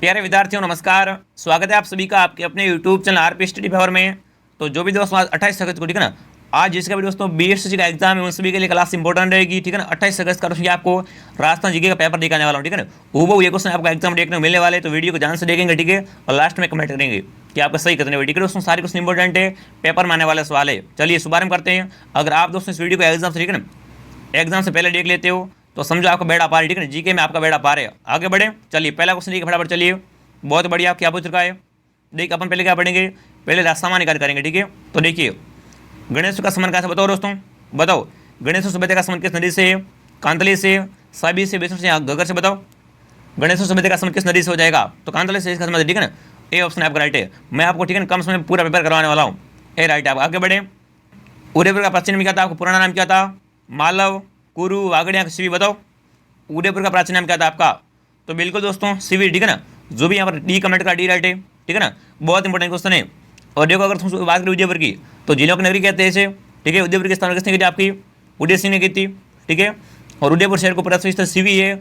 प्यारे विद्यार्थियों नमस्कार। स्वागत है आप सभी का आपके अपने YouTube channel RP study power में। तो जो भी दोस्तों आज 28 अगस्त को, ठीक है ना, आज जिसका भी दोस्तों बीएससी का एग्जाम है उन सभी के लिए क्लास इंपॉर्टेंट रहेगी, ठीक है ना। 28 अगस्त का दोस्तों आपको राजस्थान जीके का पेपर दिखाने वाला हूँ, ठीक है ना। वो ये क्वेश्चन आपको एग्जाम देखने को मिलने वाले, तो वीडियो को ध्यान से देखेंगे, ठीक है, और लास्ट में कमेंट करेंगे कि आपका सही कितने हुए, ठीक है दोस्तों। सारे क्वेश्चन इंपॉर्टेंट है, पेपर में आने वाले सवाल है। चलिए शुभारंभ करते हैं। अगर आप दोस्तों इस वीडियो को एग्जाम से, ठीक है ना, एग्जाम से पहले देख लेते हो तो समझो आपका बेड़ा पार है, ठीक है ना। जीके में आपका बेड़ा पार है। आगे बढ़े, चलिए पहला क्वेश्चन देखिए फटाफट। चलिए बहुत बढ़िया, क्या पूछ रखा है। देखिए अपन पहले क्या पढ़ेंगे, पहले सामान्य कार्य करेंगे, ठीक है। तो देखिए गणेश का संबंध कैसे, बताओ दोस्तों, बताओ। गणेश सभ्यता का संबंध किस नदी से है? कांतली से, साबी से, बेसर से, घग्गर से, बताओ। गणेश सभ्यता का संबंध किस नदी से हो जाएगा? तो कांतली से इसका संबंध, ठीक है ना। ए ऑप्शन आपका राइट है। मैं आपको, ठीक है ना, कम समय में पूरा पेपर करवाने वाला हूँ। ए राइट है। आप आगे बढ़े। उदयपुर का प्राचीन नाम क्या था? आपको पुराना नाम क्या था? मालव, कुरु, वागड़, शिवी, बताओ। उदयपुर का प्राचीन नाम क्या था आपका? तो बिल्कुल दोस्तों शिवी, ठीक है ना। जो भी यहाँ पर डी कमेंट का डी राइट है, ठीक है ना। बहुत इंपॉर्टेंट क्वेश्चन है। और देखो अगर तुम बात करें उदयपुर की, तो जिलों की नगरी कहते हैं इसे, ठीक है। उदयपुर की स्थापना किसने की थी? आपकी उदय सिंह ने की थी, ठीक है। और उदयपुर शहर को प्रतिष्ठित शिवी है,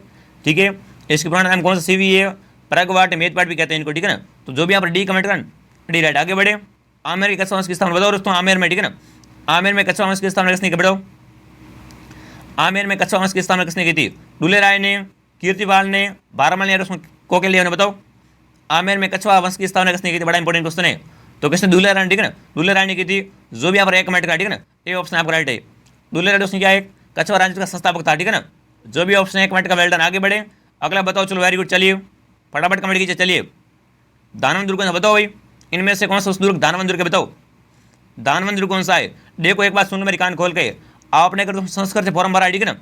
ठीक है। इसके पुराना नाम कौन सा? शिवी है, प्रगवाट, मेदपाट भी कहते हैं इनको, ठीक है ना। तो जो भी यहाँ पर डी कमेंट कर डी राइट। आगे बढ़े। आमेर की कच्चा वंश की स्थापना बताओ दोस्तों। आमेर में, ठीक है ना, आमेर में कच्चा वंश की स्थापना किसने की? बताओ। आमेर में कच्चा वंश की स्थापना किसने की थी? दुले राय ने, कीर्तिपाल ने, बारामल ने, कोकेलिया ने, बताओ। आमेर में कछवा वंश की स्थापना किसने की थी? बड़ा इंपॉर्टेंट क्वेश्चन है। तो किसने? दुले राय, ठीक है ना, दुले राय ने की थी। जो भी यहाँ पर एक कमेंट का, ठीक है ना, ये ऑप्शन आपका राइट है। दुले राय दोस्तों क्या है? कछवा राज्य का संस्थापक था, ठीक है ना। जो भी ऑप्शन है कमेंट का वेल डन। आगे बढ़े, अगला बताओ। चलो वेरी गुड, चलिए फटाफट कमेंट कीजिए। चलिए दानवन दुर्ग बताओ भाई, इनमें से कौन सा उस दुर्ग दानवन दुर्ग बताओ। दानवन दुर्ग कौन सा है? देखो एक बात सुन लो मेरी कान खोल के। आपने अगर तुम संस्कृत से फॉर्म भरा है, ठीक है ना,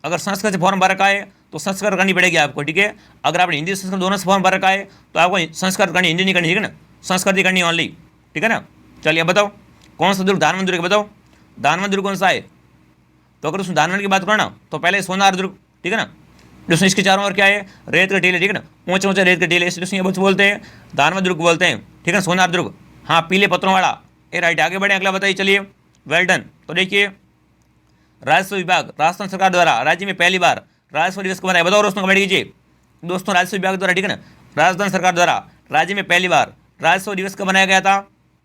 अगर संस्कृत से फॉर्म भर रखा है तो संस्कृत करनी पड़ेगी आपको, ठीक है। अगर आपने हिंदी संस्कृत दोनों से फॉर्म भर रखा है तो आपको संस्कृत करनी, हिंदी नहीं करनी, ठीक है ना। संस्कृत ही करनी ओनली, ठीक है ना। चलिए अब बताओ कौन सा दुर्ग दानवन दुर्ग बताओ। दानवन दुर्ग कौन सा है? तो अगर उसमें दानवन की बात करो ना तो पहले सोनार दुर्ग, ठीक है ना। दोस्तों इसके चारों ओर क्या है? रेत के टीले, ठीक है ना, ऊंचे ऊंचे रेत के टीले, इसलिए ये बोलते हैं दानवन दुर्ग बोलते हैं, ठीक है। सोनार दुर्ग, हाँ, पीले पत्रों वाला। ए राइट। आगे बढ़े, अगला बताइए। चलिए वेल डन। तो देखिए राजस्व विभाग राजस्थान सरकार द्वारा राज्य में पहली बार राजस्व दिवस को बनाया, बताओ दोस्तों, कमेंट कीजिए। दोस्तों राजस्व विभाग द्वारा, ठीक है ना, राजस्थान सरकार द्वारा राज्य में पहली बार राजस्व दिवस कब बनाया गया था?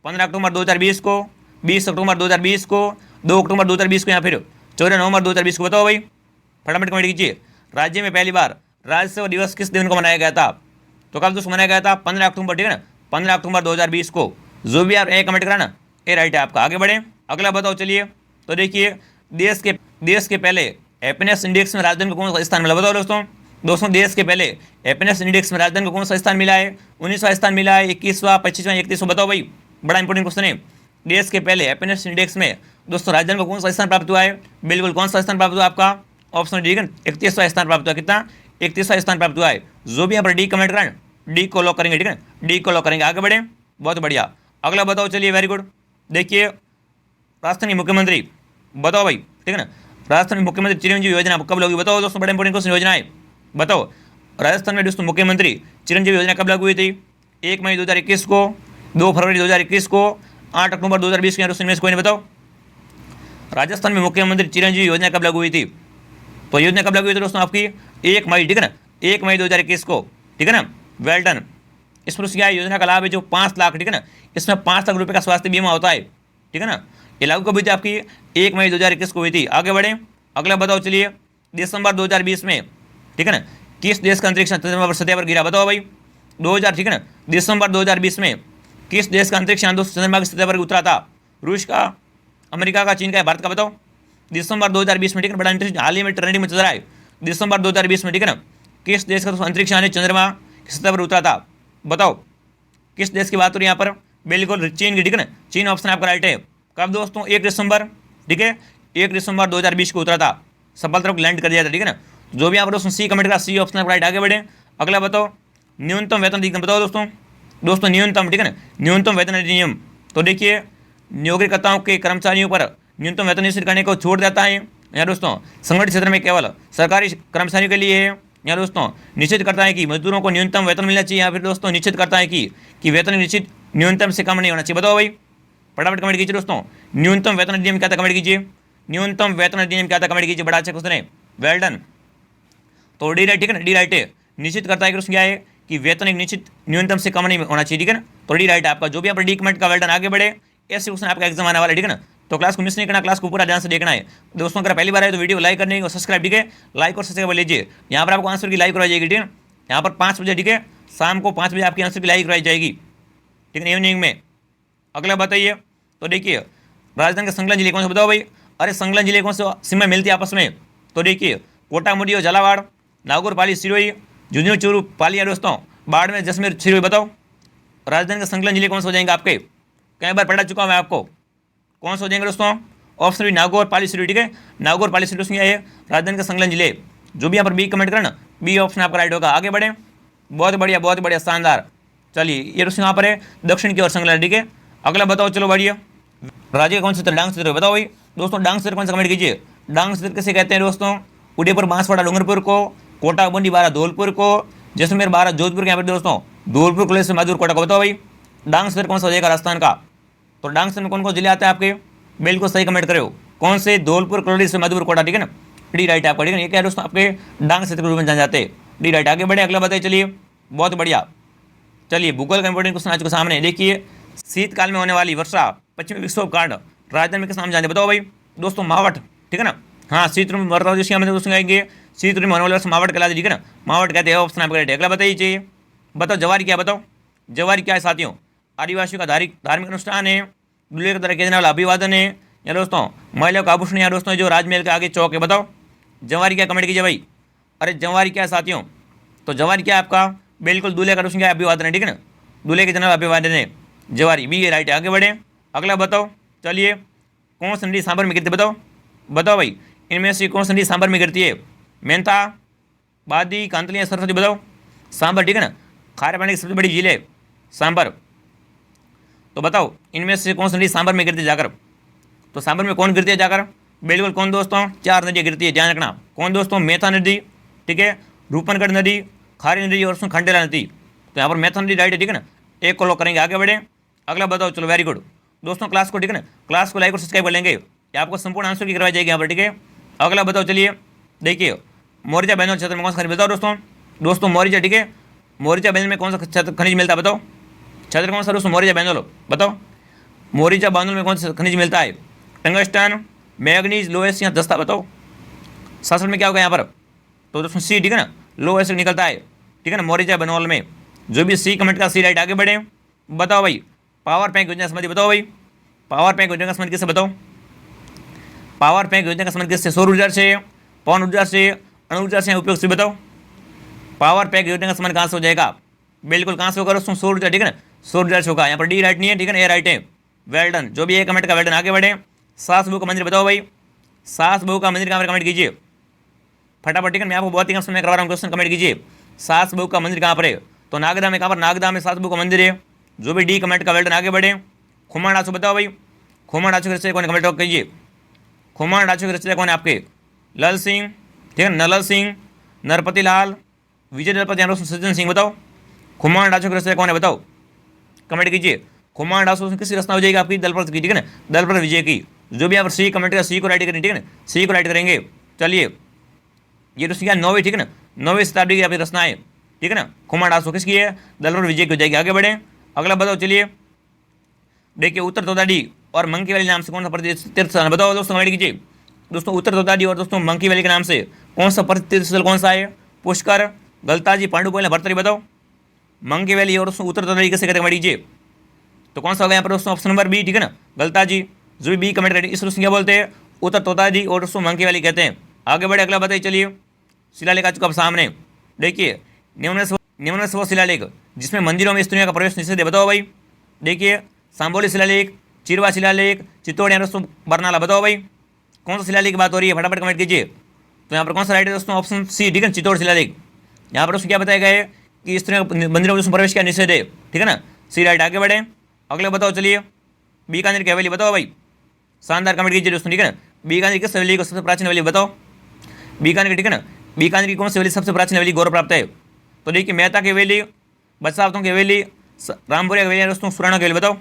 15 अक्टूबर 2020 को, 20 अक्टूबर 2020 को, 2 अक्टूबर 2020 को, या फिर 14 नवंबर 2020 को, बताओ भाई, फटाफट कमेंट कीजिए। राज्य में पहली बार राजस्व दिवस किस दिन को मनाया गया था? तो कब दोस्तों मनाया गया था? 15 अक्टूबर, ठीक है ना, 15 अक्टूबर 2020 को। जो भी आप ए कमेंट करा ना, ए राइट है आपका। आगे बढ़े, अगला बताओ। चलिए तो देखिए देश के पहले हैप्पीनेस इंडेक्स में राजधानी को कौन सा स्थान मिला? बताओ दोस्तों। दोस्तों देश के पहले हैप्पीनेस इंडेक्स में राजधानी को कौन सा स्थान मिला है? 19वां स्थान मिला है, 21वां, 25वां, 31वां, बताओ भाई। बड़ा इंपॉर्टेंट क्वेश्चन है। देश के पहले हैप्पीनेस इंडेक्स में दोस्तों राजधानी को कौन सा स्थान प्राप्त हुआ है? बिल्कुल, कौन सा स्थान प्राप्त हुआ आपका? ऑप्शन डी, 31वां स्थान प्राप्त हुआ। कितना? 31वां स्थान प्राप्त हुआ है। जो भी यहाँ पर डी कमेंट करें, डी को लॉक करेंगे, ठीक है, डी को लॉक करेंगे। आगे बढ़े, बहुत बढ़िया। अगला बताओ। चलिए वेरी गुड। देखिए राजस्थान के मुख्यमंत्री बताओ भाई, ठीक है ना, राजस्थान में मुख्यमंत्री चिरंजीवी योजना कब लागू हुई? बताओ दोस्तों, बड़े इंपॉर्टेंट क्वेश्चन योजना है। बताओ राजस्थान में दोस्तों मुख्यमंत्री चिरंजीवी योजना कब लागू हुई थी? 1 मई 2021 को, 2 फरवरी 2021 को, 8 अक्टूबर 2020 को, या दोस्तों इनमें से कोई नहीं, बताओ। राजस्थान में मुख्यमंत्री चिरंजीवी योजना कब लागू हुई थी? तो योजना कब लागू हुई थी दोस्तों आपकी? 1 मई, ठीक है ना, 1 मई 2021 को, ठीक है ना। Well done. इसमें क्या है? योजना का लाभ है जो 5 लाख, ठीक है ना, इसमें 5 लाख रुपये का स्वास्थ्य बीमा होता है, ठीक है ना। ये लागू कब हुई थी आपकी? 1 मई 2021 को हुई थी। आगे बढ़े, अगला बताओ। चलिए दिसंबर 2020 में, ठीक है ना, किस देश का अंतरिक्ष चंद्रमा पर सतह पर गिरा? बताओ भाई। 2000, ठीक है ना, दिसंबर 2020 में किस देश का अंतरिक्ष यान दोस्तों चंद्रमा की सतह पर उतरा था? रूस का, अमेरिका का, चीन का, भारत का, बताओ। दिसंबर 2020 में, ठीक है, बड़ा इंटरेस्ट हाल ही में ट्रेंडिंग में चल रहा है। दिसंबर 2020 में, ठीक है ना, किस देश का अंतरिक्ष यान चंद्रमा की सतह पर उतरा था? बताओ किस देश की बात हो रही है यहाँ पर? बिल्कुल चीन की, ठीक है ना, चीन ऑप्शन आपका राइट है। कब दोस्तों? 1 दिसंबर, ठीक है, 1 दिसंबर 2020 को उतरा था, सफलतापूर्वक लैंड कर दिया था, ठीक है ना। जो भी यहाँ पर दोस्तों सी कमेंट करा, सी ऑप्शन आपका राइट। आगे बढ़े, अगला बताओ। न्यूनतम वेतन अधिनियम बताओ दोस्तों। दोस्तों न्यूनतम, ठीक है ना, न्यूनतम वेतन अधिनियम। तो देखिए नौकरीकर्ताओं के कर्मचारियों पर न्यूनतम वेतन निश्चित करने को छोड़ देता है, या दोस्तों संगठित क्षेत्र में केवल सरकारी कर्मचारियों के लिए है, या दोस्तों निश्चित करता है कि मजदूरों को न्यूनतम वेतन मिलना चाहिए, या फिर दोस्तों निश्चित करता है कि वेतन निश्चित न्यूनतम से कम नहीं होना चाहिए? बताओ भाई, फटाफट कमेंट कीजिए दोस्तों। न्यूनतम वेतन अधिनियम क्या था? कमेंट कीजिए। न्यूनतम वेतन अधिनियम क्या था? कमेंट कीजिए। बड़ा अच्छा क्वेश्चन है, वेल डन। तो डी राइट, ठीक है ना, डी राइट है। निश्चित करता है कि उसमें क्या है कि वेतन एक निश्चित न्यूनतम से कम नहीं होना चाहिए, ठीक है ना। तो डी राइट है आपका। जो भी आप डी कमेंट का वेल डन, आगे बढ़े, ऐसे क्वेश्चन आपका एग्जाम आने वाला है, ठीक है ना। तो क्लास को मिस नहीं करना, क्लास को पूरा ध्यान से देखना है। दोस्तों अगर पहली बार आए तो वीडियो लाइक करने और सब्सक्राइब, ठीक है। लाइक और सब्सक्राइब लीजिए। यहाँ पर आपको आंसर की लाइक करवाई जाएगी, ठीक है। यहाँ पर 5 बजे, ठीक है, शाम को 5 बजे आपकी आंसर की लाइक करवाई जाएगी, ठीक है, इवनिंग में। अगला बताइए, तो देखिए राजस्थान के संकलन जिले कौन से बताओ भाई। अरे संकलन जिले कौन से सीमा मिलती है आपस में, तो देखिए कोटा मुडियो झालावाड़, नागौर पाली सिरोही, झुंझुनू चूरू पालिया दोस्तों, बाड़मेर जसमेर सिरोही। बताओ राजधानी के संकलन जिले कौन से हो जाएंगे आपके, कई बार पढ़ा चुका हूँ मैं आपको, कौन से हो जाएंगे दोस्तों। ऑप्शन बी नागौर पाली सिरोही, ठीक है। नागौर पाली सिरोही क्या है, राजधानी के संकलन जिले। जो भी यहाँ पर बी कमेंट करें ना, बी ऑप्शन आपका राइट होगा। आगे बढ़े, बहुत बढ़िया शानदार। चलिए ये दोस्तों यहाँ पर है दक्षिण की ओर संकलन, ठीक है। अगला बताओ, चलो बढ़िया, राज्य का कौन सा डांग क्षेत्र बताओ भाई। दोस्तों डांग क्षेत्र कौन सा कमेंट कीजिए। डांग क्षेत्र कैसे कहते हैं दोस्तों, उदयपुर बांसवाड़ा डूंगरपुर को, कोटा बूंदी बारा धौलपुर को, जैसलमेर बारा जोधपुर के यहाँ पर दोस्तों, धौलपुर कॉलेज से मधुर कोटा को। बताओ भाई डांग क्षेत्र कौन सा हो जाएगा राजस्थान का। तो डांग क्षेत्र में कौन कौन जिले आते हैं आपके, बिल्कुल सही कमेंट करो, कौन से, धौलपुर कॉलेज से मधुर कोटा, ठीक है ना। डी राइट है आपका, ठीक है। ये क्या है दोस्तों, आपके डांग क्षेत्र के रूप में जान जाते हैं, डी राइट। आगे बढ़े, अगला बताइए, चलिए बहुत बढ़िया। चलिए भूगोल का इंपोर्टेंट क्वेश्चन आज के सामने देखिए, शीतकाल में होने वाली वर्षा पश्चिमी विक्षोभ कांड राजधानी में किस नाम जानते बताओ भाई। दोस्तों मावट, ठीक है ना। हाँ शीत ऋतु में वर्षा जिसकी हम दोस्तों आएंगे, शीत ऋतु में होने वाली वर्षा मावट कहलाती है, ठीक है ना। मावट कहते हैं, ऑप्शन आपका राइट है। अगला बताइए चाहिए, बताओ जवारी क्या, बताओ जवारी क्या है साथियों। आदिवासियों का धार्मिक अनुष्ठान है, दूल्हे के तरह किया जाने वाला अभिवादन है, या दोस्तों महिलाओं का आभूषण है दोस्तों जो राजमहल के आगे चौक है। बताओ जवारी क्या, कमेंट कीजिए भाई। अरे जवारी क्या है साथियों, तो जवारी क्या है आपका, बिल्कुल दूल्हे का क्या अभिवादन है, ठीक है ना। दूल्हे के जन्म अभिवादन है, जवारी बी ये राइट है। आगे बढ़े, अगला बताओ, चलिए कौन सी नदी सांबर में गिरती है बताओ। बताओ भाई इनमें से कौन सी नदी सांबर में गिरती है, मेंथा, बादी, कांतली या सरस्वती। बताओ सांबर, ठीक है ना, खारे पानी की सबसे बड़ी झील है सांबर। तो बताओ इनमें से कौन सी नदी सांबर में गिरती है जाकर। तो सांबर में कौन गिरती है जाकर, बिल्कुल कौन दोस्तों, 4 नदियाँ गिरती है, ध्यान रखना। कौन दोस्तों, मेथा नदी, ठीक है, रूपनगढ़ नदी, खारी नदी और खंडेला नदी। तो यहाँ पर मेथा नदी राइट है, ठीक है ना। एक को लॉक करेंगे, आगे बढ़े, अगला बताओ, चलो वेरी गुड दोस्तों। क्लास को, ठीक है ना, क्लास को लाइक और सब्सक्राइब कर लेंगे, ये आपको संपूर्ण आंसर की करवाई जाएगी यहाँ पर, ठीक है। अगला बताओ, चलिए देखिए मोरिजा बैनोल क्षेत्र में कौन सा खनिज बताओ दोस्तों। दोस्तों मोरिजा, ठीक है, मोरिजा बैनोल में कौन सा खनिज मिलता है बताओ। क्षेत्र कौन सा दोस्तों, मोरिजा बैनोल। बताओ मोरिजा बैनोल में कौन सा खनिज मिलता है, टंगस्टन, मैग्नीज, लोहेस या दस्ता। बताओ शासन में क्या होगा यहाँ पर, तो दोस्तों सी, ठीक है ना, लोहेस निकलता है, ठीक है ना, मोरिजा बैनोल में। जो भी सी कमेंट का सी राइट। आगे बढ़े, बताओ भाई पावर बैंक योजना का संबंध बताओ भाई। पावर बैंक योजना का संबंध किससे बताओ। पावर बैंक योजना का संबंध किससे, सौर ऊर्जा से, पवन ऊर्जा से, अणु ऊर्जा से, उपयोग से। बताओ पावर बैंक योजना का संबंध कहाँ से हो जाएगा, बिल्कुल कहाँ से होगा दोस्तों, सौर ऊर्जा, ठीक है ना, सौर ऊर्जा से होगा। यहाँ पर डी राइट नहीं है, ठीक है ना, ए राइट है, वेल डन। जो भी ए कमेंट का वेल डन। आगे बढ़े, सास बहू का मंदिर बताओ भाई। सास बहू का मंदिर कहाँ पर, कमेंट कीजिए फटाफट, ठीक है। मैं आपको बहुत ही कम समय करवा रहा हूँ, क्वेश्चन कमेंट कीजिए। सास बहू का मंदिर कहाँ पर है, तो नागदा में, कहाँ पर, नागदा में सास बहू का मंदिर है। जो भी डी कमेंट का वेल डन। आगे बढ़े, खुमान डाचू बताओ भाई। खुमान डाचू के रचयिता कौन, कमेंट कीजिए। खुमान डाचू के रचयिता कौन है आपके, लल सिंह, ठीक है, नलल सिंह, नरपति लाल, विजय दलपति या सज्जन सिंह। बताओ खुमान डाचू के रचयिता कौन है, बताओ कमेंट कीजिए। खुमान डाचू किसकी रचना हो जाएगी आपकी, दलपत की, ठीक है ना, दलपत विजय की। जो भी आप सी कमेंट का सी को राइट करेंगे, ठीक है ना, सी को राइट करेंगे। चलिए ये दोस्तों क्या, 9वीं, ठीक है ना, 9वीं शताब्दी की आपकी रचना है, ठीक है ना। खुमान डाचू किसकी है, दलपत विजय की हो जाएगी। आगे बढ़े, अगला बताओ, चलिए देखिए उत्तर तोताडी और मंकी वैली नाम से कौन सा प्रसिद्ध तीर्थ स्थान बताओ दोस्तों, कमेंट कीजिए। दोस्तों उत्तर तोताडी और दोस्तों मंकी वैली के नाम से कौन सा प्रसिद्ध तीर्थ स्थल कौन सा है, पुष्कर, गलताजी, पांडुपोल, भरतरी। बताओ मंकी वैली और दोस्तों उत्तर तोताडी कैसे कहते हैं, कमेंट कीजिए। तो कौन सा होगा यहाँ पर दोस्तों, ऑप्शन नंबर बी, ठीक है ना, गलताजी। जो भी बी कमेंट करेंगे इस दोस्तों क्या बोलते हैं, उत्तर तोताडी और दोस्तों मंकी वैली कहते हैं। आगे बढ़े, अगला बताइए, चलिए शिलालेख आ चुका सामने, देखिए निम्न वो शिलालेख जिसमें मंदिरों में स्त्रियों का प्रवेश निषेध है। बताओ भाई, देखिए सांबोली शिलालेख, चिरवा शिलालेख, चित्तौड़ या दोस्तों बरनाला। बताओ भाई कौन सा शिलालेख की बात हो रही है, फटाफट कमेंट कीजिए। तो यहाँ पर कौन सा राइट है दोस्तों, ऑप्शन सी, ठीक है, चित्तौड़ शिलालेख। यहाँ पर दोस्तों क्या बताया गया है कि स्त्रियों का मंदिरों में प्रवेश क्या निषेध है, ठीक है ना, सी राइट। आगे बढ़े, अगले बताओ, चलिए बीकानेर की हवेली। बताओ भाई शानदार, कमेंट कीजिए दोस्तों, ठीक है ना। बीकानेर किस हवेली को सबसे प्राचीन हवेली बताओ, बीकानेर, ठीक है ना, बीकानेर की कौन सी हवेली सबसे प्राचीन हवेली गौरव प्राप्त है। तो देखिए मेहता की हवेली, बचावतों की हवेली, रामपुरिया की हवेली, दोस्तों सुराना की हवेली। बताओ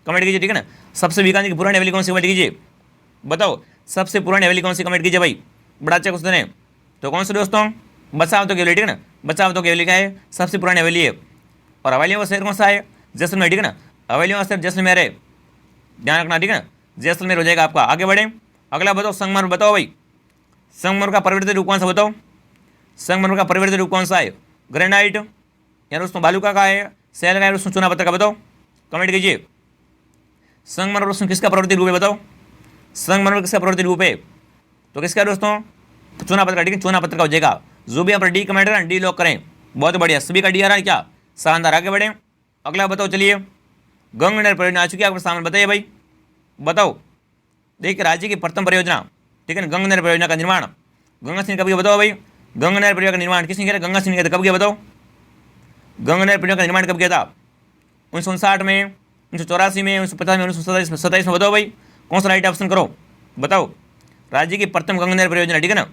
कमेंट कीजिए, ठीक है ना। सबसे बीकानेर की पुरानी हवेली कौन सी, कमेंट कीजिए। बताओ सबसे पुरानी हवेली कौन सी, कमेंट कीजिए भाई, बड़ा अच्छा क्वेश्चन है। तो कौन सा दोस्तों, बचावतों की हवेली, ठीक है ना, बच्चा बताओ हवेली क्या है, सबसे पुरानी हवेली है। और हवेलियों का शहर कौन सा है, जैसलमेर, ठीक है ना। हवेलियों का शहर जैसलमेर है, ध्यान रखना, ठीक है ना, जैसलमेर हो जाएगा आपका। आगे बढ़े, अगला बताओ संगमरमर, बताओ भाई संगमरमर का परिवर्तित रूप कौन सा, बताओ संगमरमर का परिवर्तित रूप कौन सा है, ग्रेनाइट यानी उसमें बालूका का है, सैल का है, उसमें चूना पत्थर का, बताओ कमेंट कीजिए। संगमरमर उसमें किसका प्रवृत्ति रूप है, बताओ संगमरमर किसका प्रवृत्ति रूप है, तो किसका है दोस्तों, चूना पत्थर का, ठीक है, चूना पत्थर का हो जाएगा। जो भी यहाँ पर डी कमेंट करें डी लॉक करें, बहुत बढ़िया, सभी का डी आ रहा है क्या, शानदार। आगे बढ़े, अगला बताओ, चलिए गंगा नहर परियोजना आ चुकी है आपके सामने, बताइए भाई, बताओ। देखिए राज्य की प्रथम परियोजना, ठीक है ना, गंगा नहर परियोजना का निर्माण गंगा सिंह कब किया, बताओ भाई। गंगा नहर परियोजना का निर्माण किसने किया, गंगा सिंह ने कब किया, बताओ। गंगा नहर परियोजना का निर्माण कब किया था, 1959 में, 1984 में, 1950 में, 1927 में, बताओ भाई कौन सा राइट ऑप्शन करो, बताओ। राज्य की प्रथम गंगा नहर परियोजना, ठीक है ना,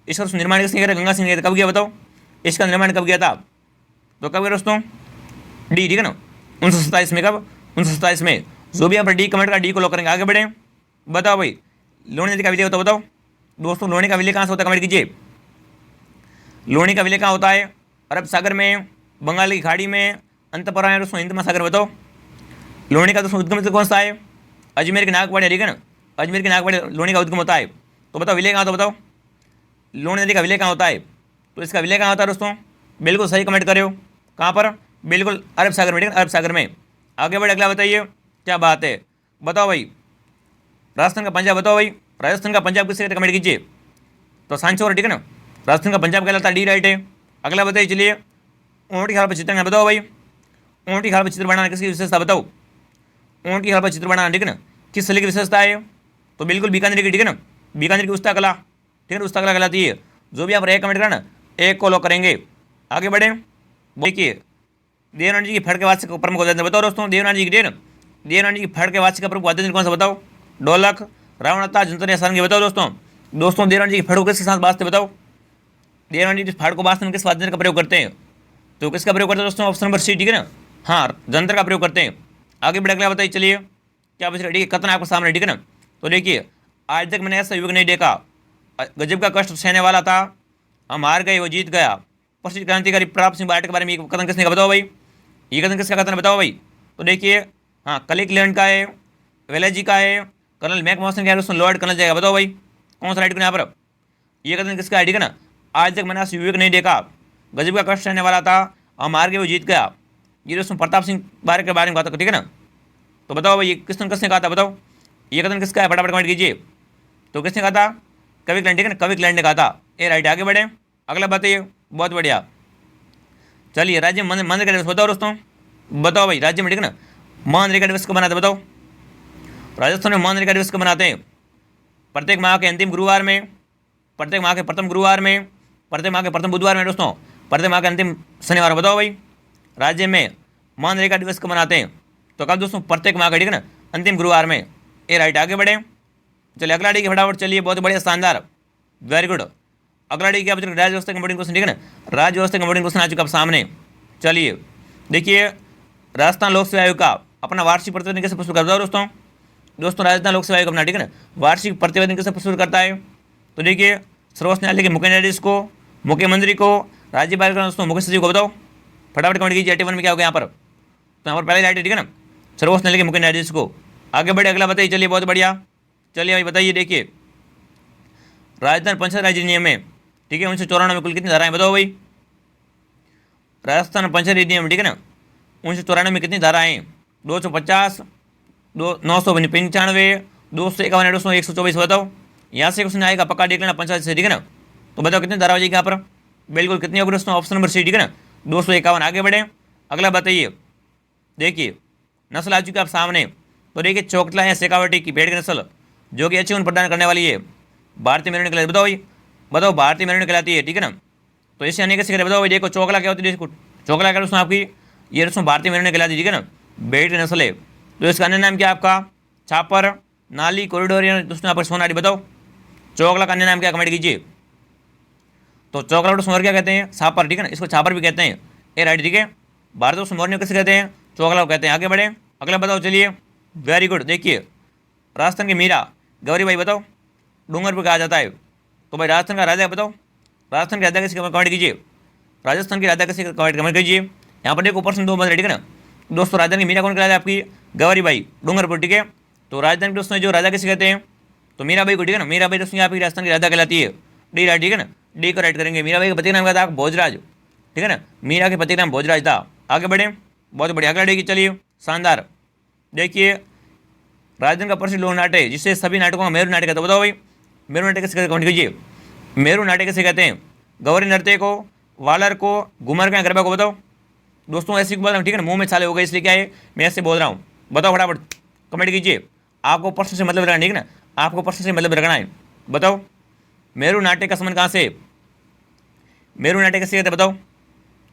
इसका निर्माण किसने किया, गंगा सिंह ने कब किया, बताओ। इसका निर्माण कब किया था, तो कब किया दोस्तों, डी, ठीक है ना, 1927 में। कब, 1927 में। जो भी यहाँ पर डी कमेंट का डी को लॉक करेंगे। आगे बढ़े, बताओ भाई लोनी नदी का विलय होता है, बताओ दोस्तों लोनी का विलय कहाँ से होता है, कमेंट कीजिए। लोनी का विलय कहाँ होता है, अरब सागर में, बंगाल की खाड़ी में, अंतपुरा है दोस्तों हिंद महासागर, बताओ। लोनी का दोस्तों उद्गम कौन सा है, अजमेर के नागवाड़ी, ठीक है ना, अजमेर के नागवाड़ी लोनी का उद्गम होता है। तो बताओ विलय कहाँ होता है, बताओ लोनी नदी का विलय कहाँ होता है, तो इसका विलय कहाँ होता है दोस्तों, बिल्कुल सही कमेंट करे हो, कहाँ पर, बिल्कुल अरब सागर में, ठीक है, अरब सागर में। आगे बढ़े, अगला बताइए, क्या बात है, बताओ भाई राजस्थान का पंजाब, बताओ भाई राजस्थान का पंजाब किससे कमेंट कीजिए, तो सांचौर, ठीक है ना, राजस्थान का पंजाब कहलाता है, डी राइट है। अगला बताइए, चलिए ऊँट की खाल पर चित्र, बताओ भाई ऊँट की खाल पर चित्र बनाना किसकी विशेषता, बताओ ऊँट की खाल पर चित्र बनाना, ठीक है ना, किस शैली की विशेषता है, तो बिल्कुल बीकानेर की, ठीक है ना, बीकानेर की उस्ता कला, ठीक है ना, उस्ता कला कहलाती है। जो भी आप एक कमेंट करना एक को लॉक करेंगे। आगे बढ़े, देखिए देवनानी जी की फड़ के वाचक प्रमुख वाद्य यंत्र, बताओ दोस्तों देवनानी जी की, देवनानी जी की फड़ के वाचक का प्रमुख वाद्य यंत्र कौन सा, बताओ। ढोलक, रावणता, जंतर या सारंगी, बताओ दोस्तों। दोस्तों देवनानी जी की फड़ को किसके साथ बाजते, बताओ। देवनानी जी फड़ को बाजते किस वाद्य यंत्र का प्रयोग करते हैं, तो किसका प्रयोग करते हैं दोस्तों, ऑप्शन नंबर सी, ठीक है ना, हाँ जंतर का प्रयोग करते हैं। आगे बढ़े, अगला बताइए, चलिए क्या बच रहा है, ठीक है, कथन आपके सामने, ठीक है ना। तो देखिए आज तक मैंने ऐसा युग नहीं देखा, गजब का कष्ट सहने वाला था, हम हार गए वो जीत गया, प्रसिद्ध क्रांतिकारी प्रताप सिंह बारट के बारे में ये कथन किसने का, बताओ भाई। ये कथन किसका कथन है, बताओ भाई। तो देखिए हाँ कलिकलैंड का है, वेलेजी का है, कर्नल मैक मॉसन का है, उसमें लॉर्ड कर्नल जाएगा, बताओ भाई कौन सा राइट को यहाँ पर। ये कथन किसका है, ठीक है ना, आज तक मैंने ऐसा युग नहीं देखा, गजब का कष्ट सहने वाला था, हम हार गए वो जीत गया, ये दोस्तों प्रताप सिंह बारट के बारे में कहा था, ठीक है ना। तो बताओ भाई ये किसने किसने कहा था, बताओ ये कथन किसका है, फटाफट कमेंट कीजिए। तो किसने कहा था, कवि क्लैंड, ठीक है ना, कवि क्लैंड ने कहा था, ये राइट। आगे बढ़े, अगला बताइए, बहुत बढ़िया। चलिए राज्य मनरेगा दिवस, बताओ दोस्तों, बताओ भाई राज्य में, ठीक है ना, मनरेगा दिवस को मनाते, बताओ। राजस्थान में मनरेगा दिवस को मनाते हैं प्रत्येक माह के अंतिम गुरुवार में, प्रत्येक माह के प्रथम गुरुवार में, प्रत्येक माह के प्रथम बुधवार में दोस्तों, प्रत्येक माह के अंतिम शनिवार, बताओ भाई राज्य में मनरेगा दिवस को मनाते हैं, तो कब दोस्तों, प्रत्येक माह का, ठीक है ना, अंतिम गुरुवार में, ये राइट। आगे बढ़े, चलिए अगला डी के फटाफट, चलिए बहुत बढ़िया, शानदार, वेरी गुड। अगला डी क्या बच्चों, राज्य व्यवस्था का इंपॉर्टेंट क्वेश्चन, ठीक है ना, राज्य व्यवस्था का इंपॉर्टेंट क्वेश्चन आ चुका आप सामने। चलिए देखिए राजस्थान लोक सेवा आयोग का अपना वार्षिक प्रतिवेदन कैसे प्रस्तुत करता है दोस्तों। दोस्तों राजस्थान लोक सेवा आयोग अपना, ठीक है ना, वार्षिक प्रतिवेदन कैसे प्रस्तुत करता है, तो देखिए सर्वोच्च न्यायालय के मुख्य न्यायाधीश को, मुख्यमंत्री को, राज्यपाल को, दोस्तों मुख्य सचिव को, बताओ फटाफट कमेंट कीजिए। 81 में क्या हो गया यहाँ पर, तो यहाँ पर पहले लाइट है, ठीक है ना, सर्वोच्च न्यायालय के मुख्य न्यायाधीश को। आगे बढ़े, अगला बताइए, चलिए बहुत बढ़िया, चलिए भाई बताइए। देखिए राजस्थान पंचायत राज अधिनियम में, ठीक है, 1994 में कुल कितनी धाराएं, बताओ भाई। राजस्थान पंचायत अधिनियम, ठीक है ना, 1994 में कितनी धाराएं, 250, 995, 251, 124, बताओ। यहाँ से क्वेश्चन आएगा, पक्का देख लेना पंचायत से, ठीक है ना। तो बताओ कितनी धारा हो जाएगी यहाँ पर, बिल्कुल कितनी होगी दोस्तों, ऑप्शन नंबर सी, ठीक है ना, 251। आगे बढ़े, अगला बताइए। देखिए नस्ल आ चुकी है आप सामने, तो देखिए चोकला या शेखावटी की भेड़ की नस्ल जो कि अच्छी ऊन प्रदान करने वाली है, भारतीय मेरुनी कहलाती है, बताओ भाई, बताओ भारतीय मेरुनी कहलाती है, ठीक है ना। तो इससे अनेक कैसे, बताओ भाई। देखो चोकला क्या होती है, देखो चोकला क्या दोस्तों आपकी, ये दोस्तों भारतीय मेरुनी कहलाती है, ठीक है ना, भेड़ की नस्ल है। तो इसका अन्य नाम क्या आपका, छापर, नाली, कॉरिडोर, दोस्तों यहाँ पर सोनारी, बताओ चोकला का अन्य नाम क्या, कमेंट कीजिए। तो चोकला दोस्तों और क्या कहते हैं, छापर, ठीक है ना, इसको छापर भी कहते हैं, ये राइट, ठीक है। भारत दोस्तों मोरनी कैसे कहते हैं, चोकला को कहते हैं। आगे बढ़े, अगला बताओ, चलिए वेरी गुड। देखिए राजस्थान की मीरा गौरी भाई, बताओ डूंगरपुर कहा जाता है, तो भाई राजस्थान का राजा बताओ, राजस्थान के राजा किसी कमेंट कीजिए। राजस्थान की राजा किसे कमेंट कीजिए। यहाँ पर देखो प्रश्न 2 बन रहे, ठीक है ना दोस्तों। राजधानी की मीरा कौन कहलाती है आपकी? गौरीबाई डूंगरपुर, ठीक है। तो राजधानी के दोस्तों जो राजा किसे कहते हैं? तो मीराबाई को, ठीक है ना। मीराबाई दोस्तों आपकी राजस्थान की राजा कहलाती है। डी राइट, ठीक है ना, डी को राइट करेंगे। मीराबाई के पति का नाम क्या था? भोजराज, ठीक है ना। मीरा के पति का नाम भोजराज था। आगे बढ़े, बहुत बढ़िया, अगला देखिए, चलिए शानदार। देखिए राजस्थान का प्रसिद्ध लोक नाट्य है जिसे सभी नाटकों का मेरू नाट्य कहते हैं। बताओ भाई मेरू नाट्य किसे कमेंट कीजिए। मेरू नाट्य किसे कहते हैं? गौरी नृत्य को, वालर को, घुमर का, गरबा को? बताओ दोस्तों, ऐसी बात, ठीक है ना, मुंह में छाले हो गए इसलिए क्या है मैं ऐसे बोल रहा हूँ। बताओ फटाफट कमेंट कीजिए। आपको प्रश्न से मतलब रखना, ठीक है ना, आपको प्रश्न से मतलब रखना है। बताओ मेरू नाट्य का संबंध कहाँ से? मेरू नाट्य किसे कहते हैं? बताओ।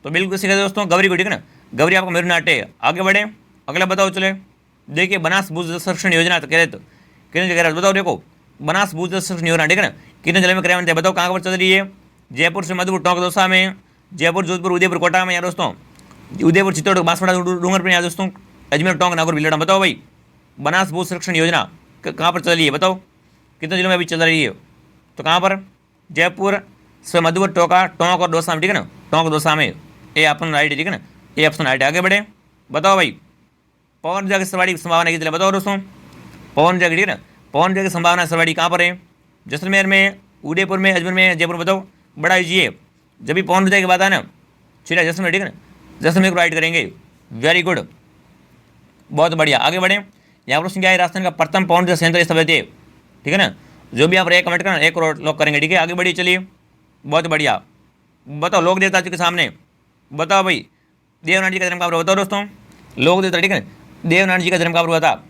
तो बिल्कुल किसे कहते हैं दोस्तों? गौरी को, ठीक है ना। गौरी आपका मेरू नाट्य है। आगे बढ़े, अगला बताओ। चले देखिए बनास भूज जल संरक्षण योजना तो कह कितने जगह? बताओ देखो बनास भूज जल संरक्षण योजना, ठीक है ना, कितने जिले में क्रियान्वित है? बताओ कहाँ पर चल रही है? जयपुर से मधुपुर टोंक दौसा में, जयपुर जोधपुर उदयपुर कोटा में, यार दोस्तों उदयपुर चित्तौड़ बांसवाड़ा डूंगरपुर में, यार दोस्तों अजमेर टोंक नागौर भीलवाड़ा। बताओ भाई बनास भूज संरक्षण योजना कहाँ पर चल रही है? बताओ कितने जिलों में अभी चल रही है? तो कहाँ पर? जयपुर से मधुपुर टोंक और दौसा में, ठीक है ना, टोंक दौसा में। ए ऑप्शन राइट है, ठीक है ना, ए ऑप्शन राइट है। आगे बढ़े, बताओ भाई पवन ऊर्जा की सर्वाधिक संभावना किस जिले? बताओ दोस्तों पवन ऊर्जा की, ठीक है ना, पवन ऊर्जा की संभावना सर्वाधिक कहाँ पर है? जैसलमेर में, उदयपुर में, अजमेर में, जयपुर में? बताओ बड़ा ईजी है। जब भी पवन ऊर्जा की बात है ना, ठीक जैसलमेर, ठीक है ना, जैसलमेर को राइट करेंगे। वेरी गुड, बहुत बढ़िया। आगे बढ़े, यहाँ पर क्या है? राजस्थान का प्रथम पवन ऊर्जा संयंत्र स्थापित है, ठीक है ना। जो भी आप एक कमेंट करना 1 करोड़ लॉक करेंगे, ठीक है। आगे बढ़िए, चलिए बहुत बढ़िया। बताओ लोक देवता के सामने, बताओ भाई देवनाथ जी का जन्म कहाँ पर हुआ? बताओ दोस्तों लोक देवता, ठीक है, देवनाथ जी का जन्म कहाँ पर हुआ था?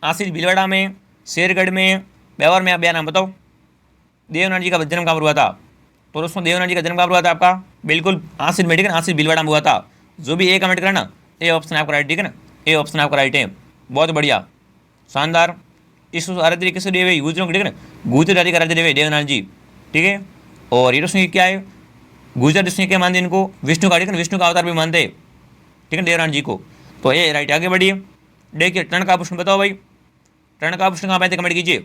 आशीष भीलवाड़ा में, शेरगढ़ में, ब्यावर में? आप बयान बताओ देवनाथ जी का जन्म कहाँ पर हुआ था? तो दोस्तों देवनाथ जी का जन्म कहाँ पर हुआ था आपका? बिल्कुल आशीष में, ठीक है, आशीष भीलवाड़ा में हुआ था। जो भी ए कमेंट करना ए ऑप्शन आपका राइट, ठीक है ना, ए ऑप्शन आपका राइट है। बहुत बढ़िया, शानदार। इस आराध्य किसके देव है? गुजरों, ठीक है ना, गुजर जाति का आराध्य देव है देवनाथ जी, ठीक है। और ये दोस्तों क्या है? गुजर दोस्तों क्या मानते हैं इनको? विष्णु का, ठीक है, विष्णु का अवतार भी मानते हैं, ठीक है, देवनाथ जी को। तो ये राइट। आगे बढ़िए, देखिए टन का आभूषण, बताओ भाई टन का आभूषण कहाँ पहनते? कमेंट कीजिए।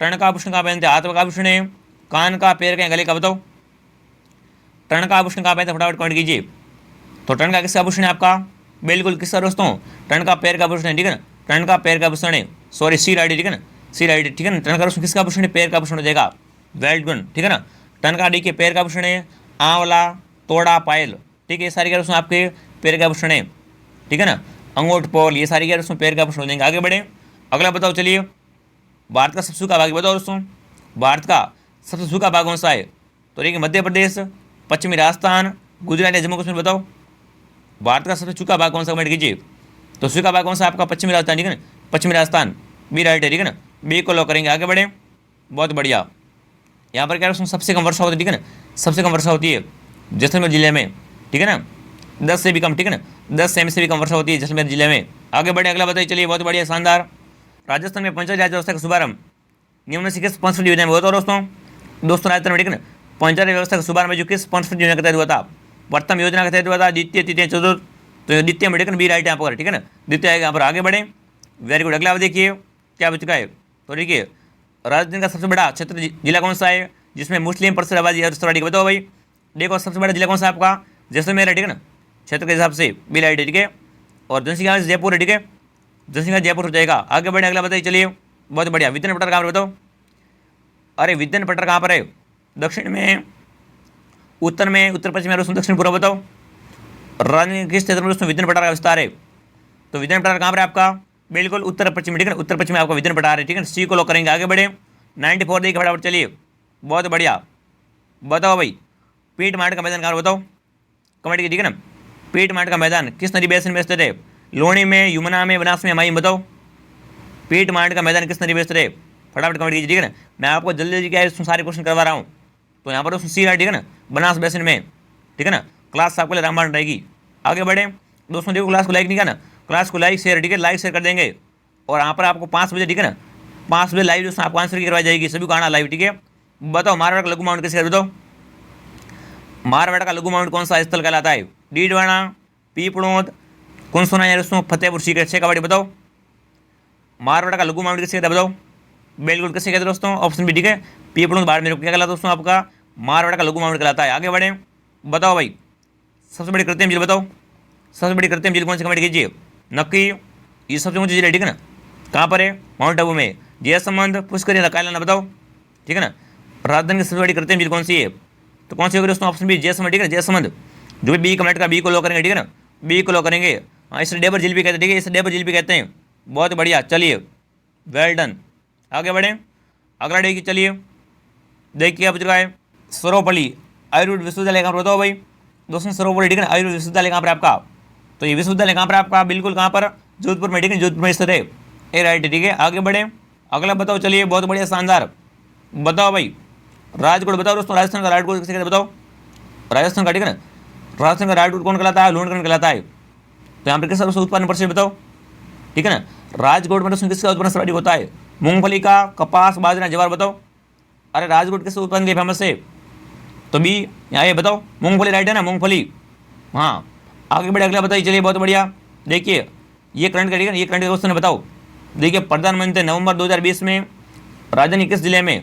टन का आभूषण कहाँ पहनते? हाथ का आभूषण है, कान का, पैर का, गले का? बताओ टन का आभूषण कहाँ पहनते? फटाफट कमेंट कीजिए। तो टन का किसका आभूषण है आपका? बिल्कुल किसका दोस्तों? टन का पैर का आभूषण है, ठीक है ना, टन का पैर का आभूषण है। सॉरी सी राइट, ठीक है ना, सी राइट, ठीक है ना। टन का आभूषण किसका आभूषण है? पैर का आभूषण हो जाएगा। वेल डन, ठीक है ना। टन का देखिए पैर का आभूषण है, आंवला, तोड़ा, पायल, ठीक है, ये सारी क्या दोस्तों आपके पैर का आभूषण है, ठीक है ना। अंगूठ, पोल, ये सारी क्या दोस्तों पैर का आभूषण हो जाएंगे। आगे बढ़े, अगला बताओ। चलिए भारत का सबसे सूखा भाग बताओ दोस्तों, भारत का सबसे सूखा भाग कौन सा है? तो देखिए मध्य प्रदेश, पश्चिमी राजस्थान, गुजरात या जम्मू कश्मीर? बताओ भारत का सबसे सूखा भाग कौन सा? कमेंट कीजिए। तो सूखा भाग कौन सा आपका? पश्चिमी राजस्थान, ठीक है ना, पश्चिमी राजस्थान बी राइट है, ठीक है ना, बी को लॉक करेंगे। आगे बढ़े, बहुत बढ़िया। यहाँ पर क्या है सबसे कम वर्षा होती है, ठीक है ना, सबसे कम वर्षा होती है जैसलमेर जिले में, ठीक है ना, 10 से भी कम, ठीक है ना, 10 सेमी से भी कम वर्षा होती है जैसलमेर जिले में। आगे बढ़े, अगला बताइए। चलिए बहुत बढ़िया, शानदार। राजस्थान में पंचायत राज व्यवस्था का शुभारंभ निम्न से किस पंचायत योजना में हुआ था दोस्तों राजस्थान में, ठीक है ना, पंचायत व्यवस्था का शुभारंभ जो किस पंचायत योजना के तहत हुआ था? प्रथम योजना के तहत हुआ था, द्वितीय, तृतीय, चतुर्थ? तो द्वितीय में, ठीक है, बी राइट यहाँ पर, ठीक है ना, द्वितीय यहाँ पर। आगे बढ़े, वेरी गुड। अगला देखिए क्या बच चुका है। तो देखिए राजस्थान का सबसे बड़ा क्षेत्र जिला कौन सा है जिसमें मुस्लिम प्रतिशत आबादी है? बताओ भाई देखो सबसे बड़ा जिला कौन सा आपका? जैसलमेर है, ठीक है ना, क्षेत्र के हिसाब से बी राइट है, ठीक है। और जनसंख्या जयपुर है, ठीक है, जनसंख्या जयपुर हो जाएगा। आगे बढ़े, अगला बताइए। चलिए बहुत बढ़िया। विद्यान पठार कहाँ पर? बताओ अरे विद्यान पठार कहाँ पर है? दक्षिण में, उत्तर में, उत्तर पश्चिम में, दक्षिण पूर्व? बताओ राजनीतिक किस क्षेत्र में दोस्तों विद्यान पठार का विस्तार है? तो विद्यान पठार कहाँ पर है आपका? बिल्कुल उत्तर पश्चिम, ठीक है, उत्तर पश्चिम में आपका विद्यान पठार है, ठीक है, सी को लॉक करेंगे। आगे बढ़े, 94 देखिए फटाफट। चलिए बहुत बढ़िया, बताओ भाई पीट मार्ट का मैदान कहाँ? बताओ कमेंट की, ठीक है ना। पीट मार्ट का मैदान किस नदी बेसिन में स्थित है? लोणी में, यमुना में, बनास में, माई? बताओ पीट मार्ट का मैदान किस नदी में स्थित है? फटाफट कमेंट कीजिए, ठीक है ना। मैं आपको जल्दी जल्दी क्या है सारे क्वेश्चन करवा रहा हूँ। तो यहाँ पर दोस्तों सी राइट, ठीक है ना, बनास बेसिन में, ठीक है ना। क्लास आपको लिए रामबाण रहेगी। आगे बढ़े दोस्तों, देखो क्लास को लाइक नहीं करना, क्लास को लाइक शेयर, ठीक है, लाइक शेयर कर देंगे। और यहाँ पर आपको 5 बजे, ठीक है ना, 5 बजे लाइव दोस्तों आपको आंसर की करवाई जाएगी, सभी को आना लाइव, ठीक है। बताओ मारवाड़ का लघु माउंट किसका? बताओ मारवाड़ का लघु माउंट कौन सा स्थल कहलाता है? डीडवाना, पीपड़ोद, कौन सुना है दोस्तों? फतेहपुर सीकरेट, 6 कबड्डी? बताओ मारवाड़ का लघु माउंट किससे कहता है? बताओ बिल्कुल किससे कहते हैं दोस्तों? ऑप्शन बी, ठीक है, पीपड़ोद बाड़मेर। क्या कहलाता है दोस्तों आपका? मारवाड़ का लघु माउंट कहलाता है। आगे बढ़े, बताओ भाई सबसे बड़ी कृत्रिम झील बताओ, सबसे बड़ी कृत्रिम झील कौन सी, कमेंट कीजिए। नक्की, ये सबसे ऊंची झील है, ठीक है ना, कहाँ पर है, माउंट आबू में। जयसमंद, पुष्कर या कायलाना बताओ, ठीक है ना। राजधानी की सबसे बड़ी कृत्रिम झील कौन सी है, तो कौन सी होगी दोस्तों, ऑप्शन बी जयसमंद, ठीक है, जयसमंद। जो भी बी कमेंट का बी को लो करेंगे, ठीक है ना, बी को लो करेंगे। हाँ, इसे डेबर झील भी कहते हैं, ठीक है, इसे डेबर झील भी कहते हैं। बहुत बढ़िया, चलिए वेल डन, आगे बढ़ें। अगला देखिए, चलिए देखिए अब चुका है सर्वपल्ली आयुर्वेद विश्वविद्यालय कहाँ पर बताओ भाई दोस्तों, सर्वपल्ली, ठीक है ना, आयुर्वेद विश्वविद्यालय कहाँ पर आपका, तो ये विश्वविद्यालय कहाँ पर आपका, बिल्कुल कहाँ पर, जोधपुर में, ठीक है, जोधपुर में स्थित है, ए राइट, ठीक है। आगे बढ़े, अगला बताओ, चलिए बहुत बढ़िया, शानदार, बताओ भाई राजकोट बताओ दोस्तों, राजस्थान का राजकोट किसे कहते हैं बताओ, राजस्थान का, ठीक है ना, राजस्थान का राजकोट कौन कहलाता है, लोणगढ़ कहलाता है। तो यहाँ पर किस उत्पादन प्रतिशत बताओ, ठीक है ना, राजकोट में दोस्तों किसका उत्पादन सर्वाधिक होता है, मूंगफली का, कपास, बाजरा, ज्वार बताओ। अरे राजकोट किस उत्पादन के फेमस है, तो बी यहाँ ये बताओ, मूंगफली राइट है ना, मूंगफली। हाँ, आगे बढ़े, अगला बताइए, चलिए बहुत बढ़िया, देखिए ये करंट का, ठीक है, ये करंट का क्वेश्चन है, बताओ। देखिए प्रधानमंत्री नवंबर 2020 में राजधानी किस जिले में,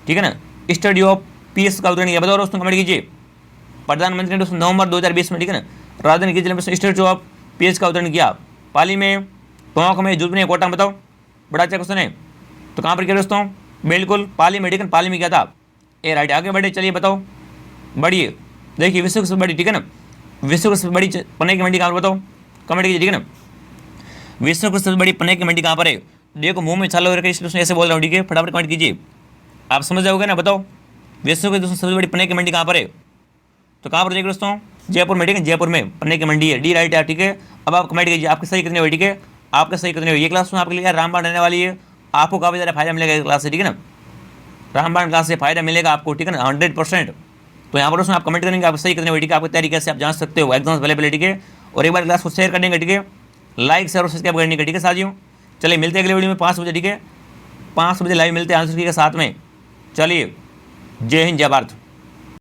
ठीक है ना, स्टडी ऑफ पीस का उदाहरण किया, बताओ दोस्तों, कमेंट कीजिए। प्रधानमंत्री ने दोस्तों नवंबर 2020 में, ठीक है ना, राजधानी किस जिले में स्टडी ऑफ पीस का उदाहरण किया, पाली में, टोंक में, जोधपुर में, कोटा में, बताओ। बड़ा अच्छा क्वेश्चन है, तो कहाँ पर किया दोस्तों, बिल्कुल पाली में, ठीक है, पाली में किया था, ए राइट। आगे बढ़े, चलिए बताओ, बढ़िए, देखिए विश्व की सबसे बड़ी, ठीक है ना, विश्व की सबसे बड़ी पन्ने की मंडी कहाँ पर बताओ, कमेंट कीजिए, ठीक है ना। विश्व की सबसे बड़ी पन्ने की मंडी कहाँ पर है, देखो मुंह में छाला हो रखा है, ऐसे बोल रहा हूँ, ठीक है, फटाफट कमेंट कीजिए, आप समझ जाओगे ना, बताओ विश्व की दोस्तों सबसे बड़ी पन्ने की मंडी कहाँ पर है, तो कहाँ पर देखिए दोस्तों, जयपुर में, ठीक है, जयपुर में पन्ने की मंडी है, डी राइट है, ठीक है। अब आप कमेंट कीजिए आपके सही कितने हुए, ठीक है, आपके सही कितने हुए। ये क्लास आपके लिए रामबाण रहने वाली है, आपको काफ़ी ज़्यादा फायदा मिलेगा इस क्लास से, ठीक है ना, रामबाण क्लास से फायदा मिलेगा आपको, ठीक है ना, 100%। तो यहाँ पर उसमें आप कमेंट करेंगे आप सही कितने हुए, ठीक है, आपकी तरीके से आप जान सकते हो एग्जाम्स अवेलेबल, ठीक है। और एक बार क्लास को शेयर कर देंगे, ठीक है, लाइक शेयर और सब्सक्राइब करने का, ठीक है साथियों। चलिए मिलते हैं अगले वीडियो में 5 बजे, ठीक है, 5 बजे लाइव मिलते हैं आंसर की के साथ में। चलिए, जय हिंद, जय भारत।